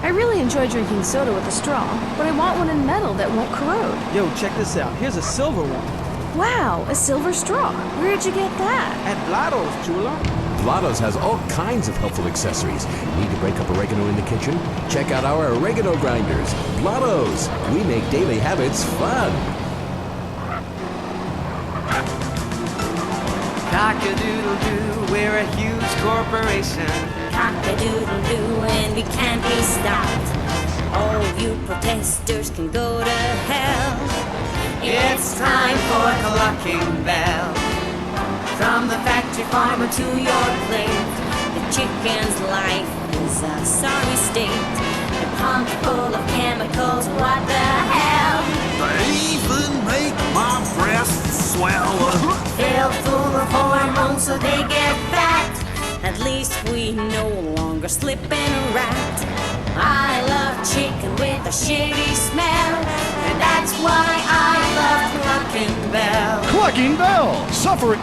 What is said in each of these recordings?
I really enjoy drinking soda with a straw, but I want one in metal that won't corrode. Yo, check this out. Here's a silver one. Wow, a silver straw. Where'd you get that? At Blado's, Chula. Blado's has all kinds of helpful accessories. Need to break up oregano in the kitchen? Check out our oregano grinders. Blado's. We make daily habits fun. Cock-a-doodle-doo, we're a huge corporation. Cock-a-doodle-doo, and we can't be stopped. All you protesters can go to hell. It's time for Clucking Bell. From the factory farmer to your plate, the chicken's life is a sorry state. A pump full of chemicals, what the hell? They even make my breasts swell. Filled full of hormones so they get fat. At least we no longer slip and rat. I love chicken with a shitty smell, and that's why I love Clucking Bell. Clucking Bell! Suffering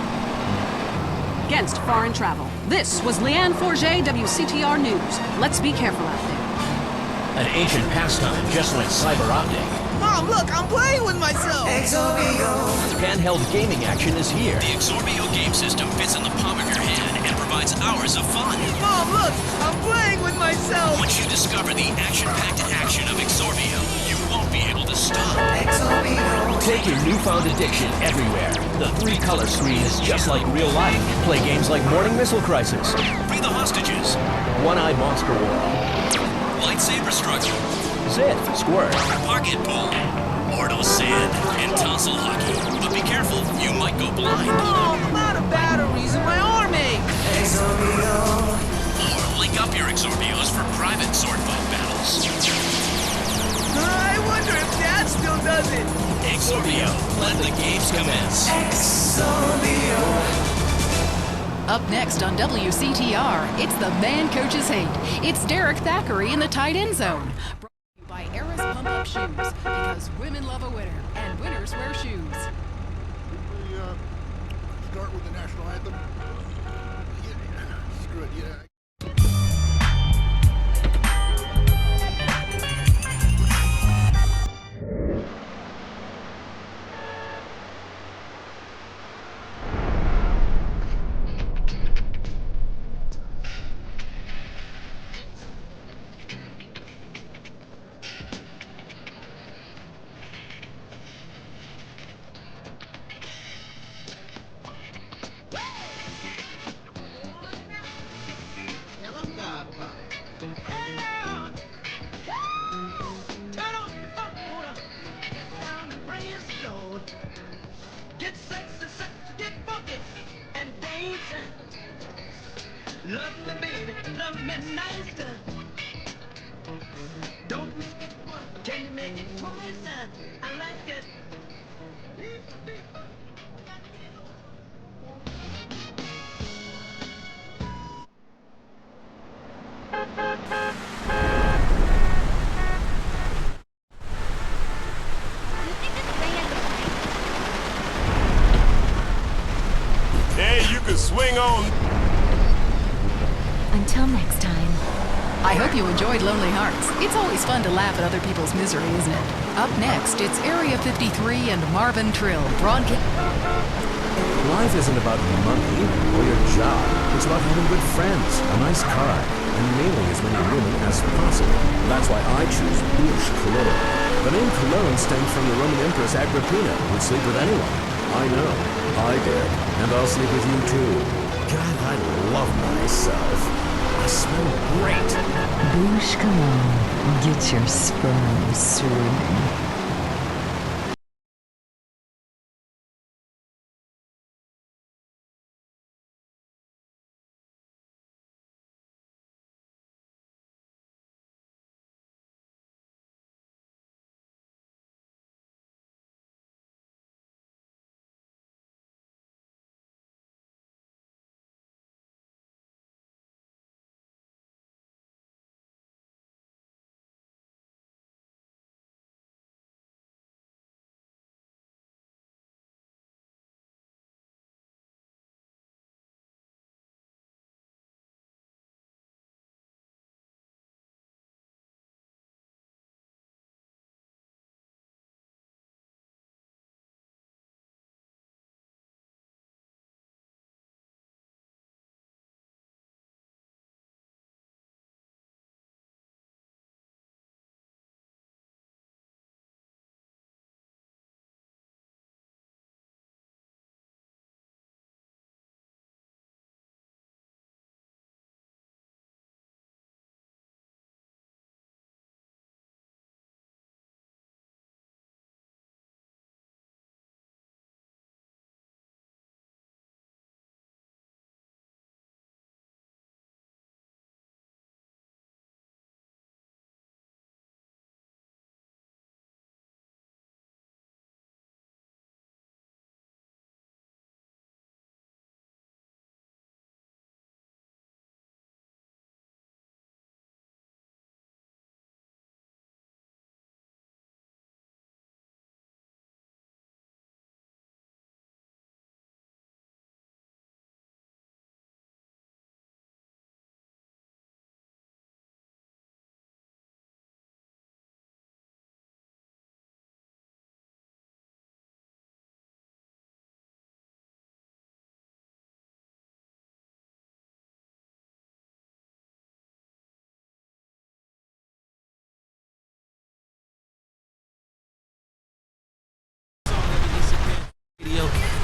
against foreign travel. This was Leanne Forget, WCTR News. Let's be careful out there. An ancient pastime just went cyber optic. Mom, look, I'm playing with myself. Exorbio. Handheld gaming action is here. The Exorbio game system fits in the palm of your hand and provides hours of fun. Mom, look, I'm playing with myself. Once you discover the action-packed action of Exorbio, you won't be able to stop. Exorbio. Take your newfound addiction everywhere. The 3-color screen is just like real life. Play games like Morning Missile Crisis, Free the Hostages, One-Eyed Monster War, Lightsaber Struggle, Zith, Squirt, Pocket Pull, Mortal Sin, and Tonsil Hockey. But be careful, you might go blind. Oh, I'm out of batteries in my arm ache. Exorbio. Or link up your Exorbios for private swordfight battles. I wonder if Dad still does it. Exorbio, let the games commence. Exorbio. Up next on WCTR, it's the Man Coaches Hate. It's Derek Thackeray in the tight end zone. Brought to you by Eras Pump Up Shoes, because women love a winner, and winners wear shoes. We start with the national anthem. Screw it, yeah. Love me, baby, love me nice. Don't can you make it twice? I like it. Hey, you can swing on. Until next time. I hope you enjoyed Lonely Hearts. It's always fun to laugh at other people's misery, isn't it? Up next, it's Area 53 and Marvin Trill, broadcast. Life isn't about money or your job. It's about having good friends, a nice car, and nailing as many women as possible. That's why I choose Bouche Cologne. The name Cologne stems from the Roman Empress Agrippina, who'd sleep with anyone. I know. I did. And I'll sleep with you too. God, I love myself. I smell great. Boosh, come on. Get your sperm swimming.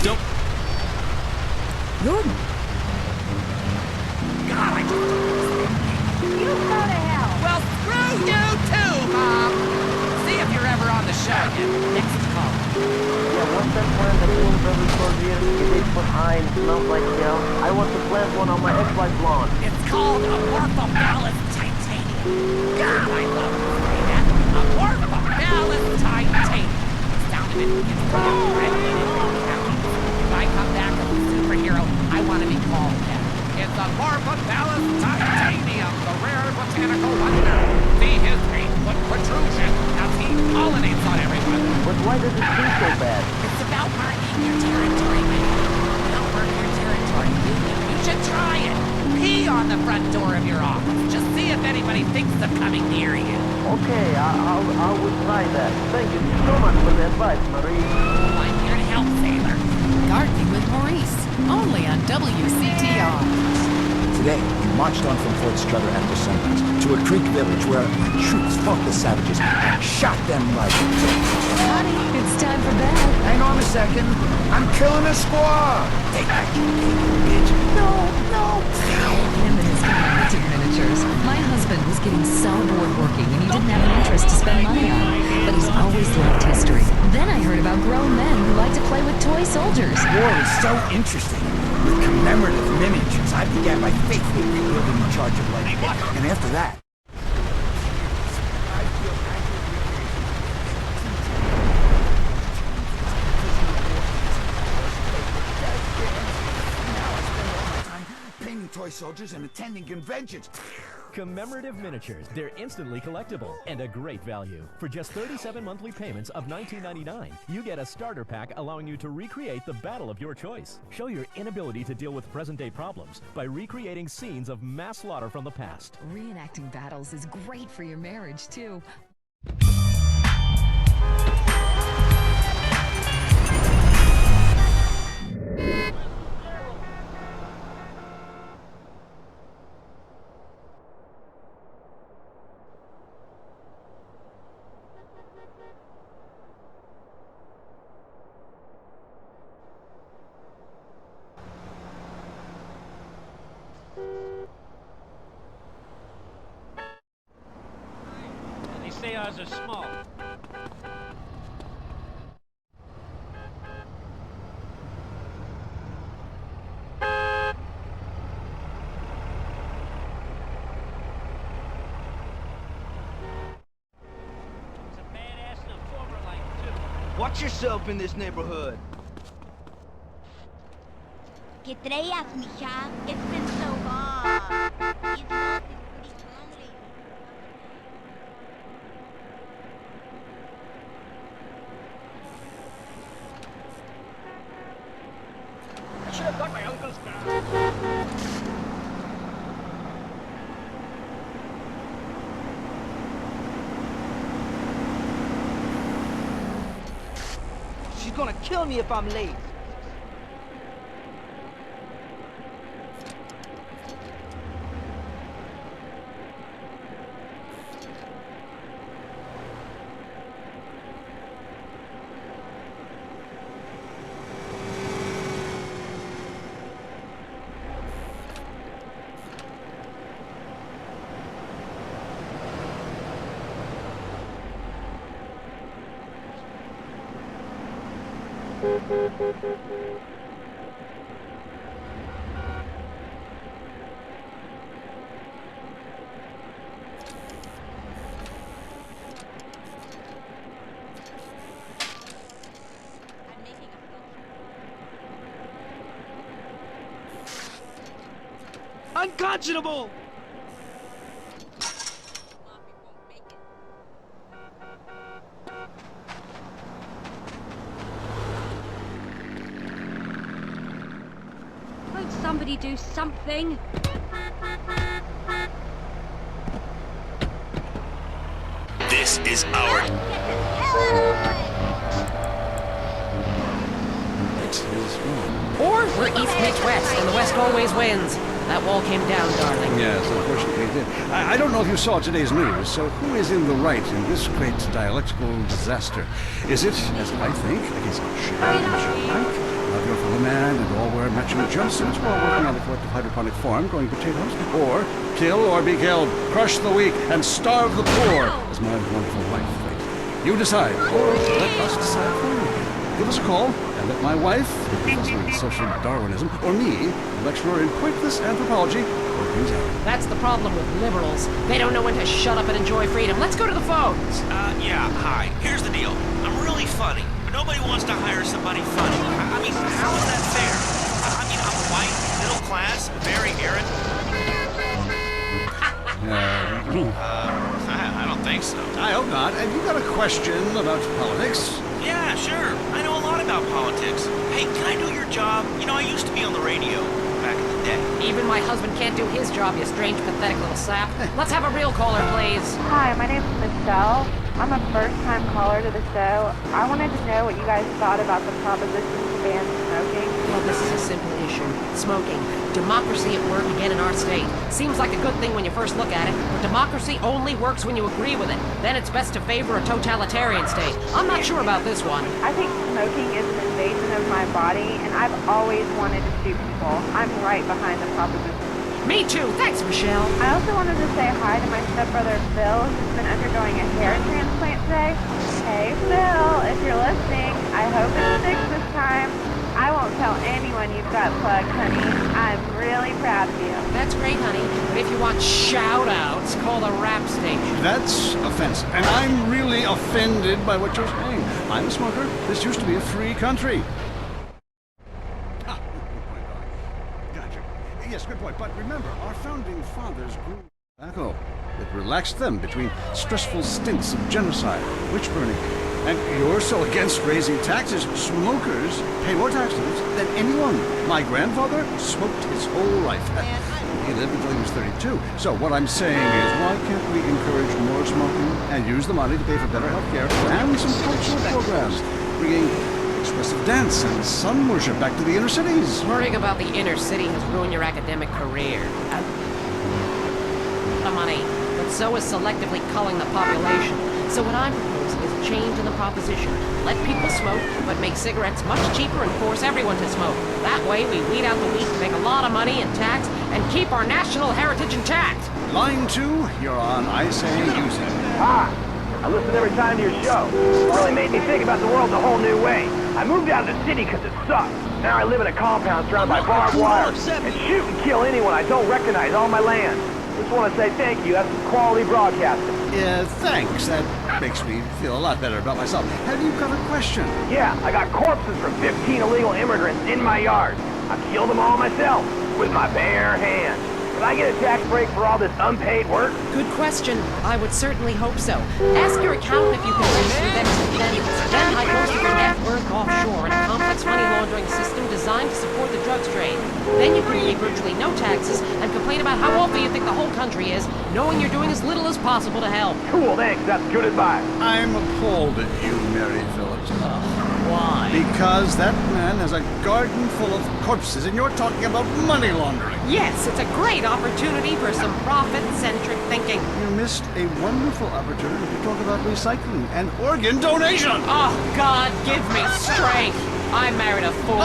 Don't. You're... God, I just... You go to hell! Well, screw you too, Mom! See if you're ever on the show again. Next call. Yeah, what's that plant that blooms every 12 years? It's 8 foot high and smells like hell. I want to plant one on my ex-wife's lawn. It's called Amorphophallus titanium. God, I love to say that. Amorphophallus titanium. It's down to it. It's pretty regulated in counties. If I come back as a superhero, I want to be called that. It's Amorphophallus titanium, the rare botanical wonder. See his 8-foot protrusion as he pollinates on everyone. But why does it taste so bad? It's about marking your territory, man. Don't mark your territory. You should try it. Pee on the front door of your office. Just see if anybody thinks of coming near you. Okay, I will try that. Thank you so much for the advice, Marie. I'm here to help, sailor. Gardening with Maurice, only on WCTR. Today, we marched on from Fort Strutter after sunrise to a creek village where our troops fought the savages and shot them like... Honey, it's time for bed. Hang on a second. I'm killing a squaw! Take back your game, bitch. No. Him and his primitive miniatures. My husband was getting so bored working and he didn't have an interest to spend money on. But he's always loved history. Then I heard about grown men who like to play with toy soldiers. War is so interesting. With commemorative miniatures, I began my faithful rebuilding in charge of life. And after that... painting toy soldiers and attending conventions. Commemorative miniatures. They're instantly collectible and a great value. For just 37 monthly payments of $19.99, you get a starter pack allowing you to recreate the battle of your choice. Show your inability to deal with present-day problems by recreating scenes of mass slaughter from the past. Reenacting battles is great for your marriage, too. say ours are small. Watch yourself in this neighborhood. ¿Qué traías, mija? It's been so long. It's not pretty hungry. I should have got my uncle's car. She's gonna kill me if I'm late. Unconscionable! Won't somebody do something? This is our... Or we're east meets west, and the west always wins. That wall came down, darling. Yes, unfortunately it did. I don't know if you saw today's news, so who is in the right in this great dialectical disaster? Is it, as I think, a case of share love your fellow man and all wear matching jumpsuits while working on the collective hydroponic farm growing potatoes? Or kill or be killed, crush the weak, and starve the poor, as my wonderful wife thinks? You decide, or let us decide for you. Give us a call, and let my wife, a professor in social Darwinism, or me, a lecturer in pointless anthropology, work things out. That's the problem with liberals. They don't know when to shut up and enjoy freedom. Let's go to the phones. Yeah, hi. Here's the deal. I'm really funny, but nobody wants to hire somebody funny. I mean, how is that fair? I mean, I'm white, middle class, very errant. I don't think so. I hope not. And you got a question about politics? Yeah, sure. I know a lot about politics. Hey, can I do your job? You know, I used to be on the radio back in the day. Even my husband can't do his job, you strange, pathetic little sap. Let's have a real caller, please. Hi, my name's Michelle. I'm a first-time caller to the show. I wanted to know what you guys thought about the proposition to ban smoking. Well, this is a simple issue. Smoking. Democracy at work again in our state. Seems like a good thing when you first look at it, but democracy only works when you agree with it. Then it's best to favor a totalitarian state. I'm not sure about this one. I think smoking is an invasion of my body, and I've always wanted to shoot people. I'm right behind the proposition. Me too. Thanks, Michelle. I also wanted to say hi to my stepbrother Phil, who's been undergoing a hair transplant today. Hey, Phil, if you're listening, I hope it sticks this time. I won't tell anyone you've got plugged, honey. I'm really proud of you. That's great, honey. But if you want shout-outs, call the rap station. That's offensive. And I'm really offended by what you're saying. I'm a smoker. This used to be a free country. Yes, good point. But remember, our founding fathers grew tobacco. It relaxed them between stressful stints of genocide, witch burning. And you're so against raising taxes. Smokers pay more taxes than anyone. My grandfather smoked his whole life. He lived until he was 32. So what I'm saying is, why can't we encourage more smoking and use the money to pay for better health care and some cultural programs, bringing expressive dance and sun worship back to the inner cities? Worrying about the inner city has ruined your academic career. The money, but so is selectively culling the population. So what I'm proposing is change in the proposition. Let people smoke, but make cigarettes much cheaper and force everyone to smoke. That way we weed out the weak, make a lot of money in tax, and keep our national heritage intact. Line 2, you're on. I say use it. I listen every time to your show. It really made me think about the world in a whole new way. I moved out of the city because it sucks. Now I live in a compound surrounded by barbed wire and shoot and kill anyone I don't recognize on my land. Just want to say thank you. That's some quality broadcasting. Yeah, thanks. That makes me feel a lot better about myself. Have you got a question? Yeah, I got corpses from 15 illegal immigrants in my yard. I killed them all myself with my bare hands. Could I get a tax break for all this unpaid work? Good question. I would certainly hope so. Ask your accountant if you can register them to then hide most of your net worth offshore in a complex money laundering system designed to support the drugs trade. Then you can pay virtually no taxes and complain about how awful you think the whole country is, knowing you're doing as little as possible to help. Cool, thanks. That's good advice. I'm appalled at you, Mary Phillips. Why? Because that man has a garden full of corpses, and you're talking about money laundering. Yes, it's a great opportunity for some profit-centric thinking. You missed a wonderful opportunity to talk about recycling and organ donation. Oh, God, give me strength. I married a fool.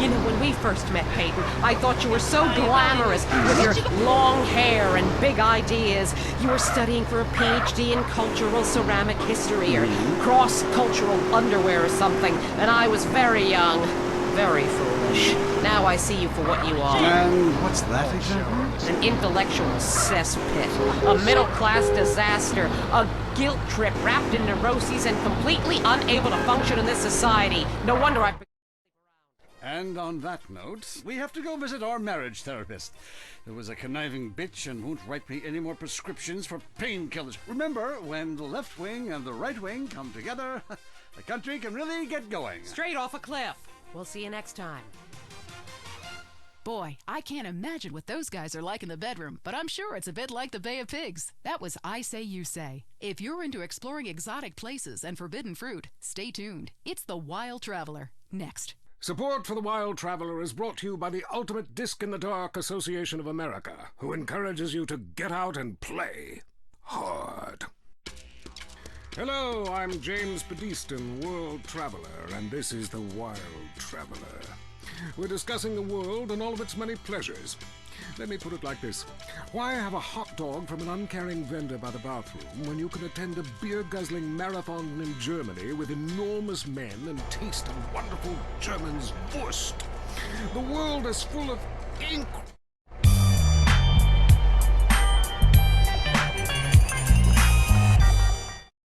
You know, when we first met, Peyton, I thought you were so glamorous with your long hair and big ideas. You were studying for a PhD in cultural ceramic history or cross-cultural underwear or something, and I was very young, very foolish. Now I see you for what you are. And what's that exactly? An intellectual cesspit, a middle-class disaster, a guilt trip wrapped in neuroses and completely unable to function in this society. No wonder I... And on that note, we have to go visit our marriage therapist. There was a conniving bitch and won't write me any more prescriptions for painkillers. Remember, when the left wing and the right wing come together, the country can really get going. Straight off a cliff. We'll see you next time. Boy, I can't imagine what those guys are like in the bedroom, but I'm sure it's a bit like the Bay of Pigs. That was I Say You Say. If you're into exploring exotic places and forbidden fruit, stay tuned. It's The Wild Traveler. Next. Support for The Wild Traveler is brought to you by the Ultimate Disc in the Dark Association of America, who encourages you to get out and play hard. Hello, I'm James Pedestin, World Traveler, and this is The Wild Traveler. We're discussing the world and all of its many pleasures. Let me put it like this. Why have a hot dog from an uncaring vendor by the bathroom when you can attend a beer-guzzling marathon in Germany with enormous men and taste of wonderful German's Wurst? The world is full of